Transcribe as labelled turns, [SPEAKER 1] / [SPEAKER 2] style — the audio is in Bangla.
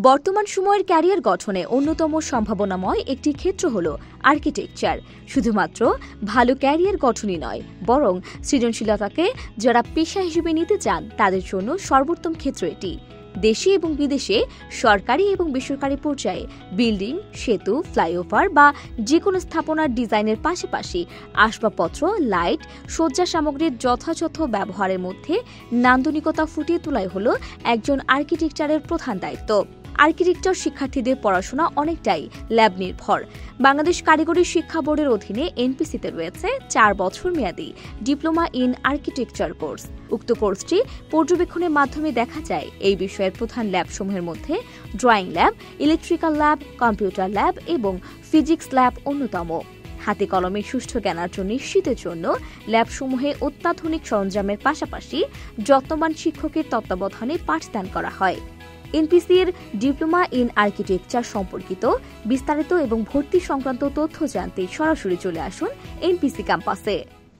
[SPEAKER 1] বর্তমান সময়ের ক্যারিয়ার গঠনে অন্যতম সম্ভাবনাময় একটি ক্ষেত্র হল আর্কিটেকচার। শুধুমাত্র ভালো ক্যারিয়ার গঠনই নয়, বরং সৃজনশীলতাকে যারা পেশা হিসেবে নিতে চান তাদের জন্য সর্বোত্তম ক্ষেত্র এটি। দেশে এবং বিদেশে সরকারি এবং বেসরকারি পর্যায়ে বিল্ডিং, সেতু, ফ্লাইওভার বা যে কোনো স্থাপনার ডিজাইনের পাশাপাশি আসবাবপত্র, লাইট, সজ্জা সামগ্রীর যথাযথ ব্যবহারের মধ্যে নান্দনিকতা ফুটিয়ে তোলাই হল একজন আর্কিটেকচারের প্রধান দায়িত্ব। আর্কিটেকচার শিক্ষার্থীদের পড়াশোনা অনেকটাই ল্যাব নির্ভর। বাংলাদেশ কারিগরি শিক্ষা বোর্ডের অধীনে এনপিসিতে রয়েছে 4 বছর মেয়াদী ডিপ্লোমা ইন আর্কিটেকচার কোর্স। উক্ত কোর্সটি পর্যবেক্ষণের মাধ্যমে দেখা যায় এই বিষয়ের প্রধান ল্যাবসমূহের মধ্যে drawing lab, electrical lab, computer lab এবং ফিজিক্স ল্যাব অন্যতম। হাতে কলমে সুষ্ঠু জ্ঞানার্জন নিশ্চিতের জন্য ল্যাবসমূহে অত্যাধুনিক সরঞ্জামের পাশাপাশি যত্নবান শিক্ষকের তত্ত্বাবধানে পাঠদান করা হয়। এনপিসির ডিপ্লোমা ইন আর্কিটেকচার সম্পর্কিত বিস্তারিত এবং ভর্তি সংক্রান্ত তথ্য জানতে সরাসরি চলে আসুন এনপিসি ক্যাম্পাসে।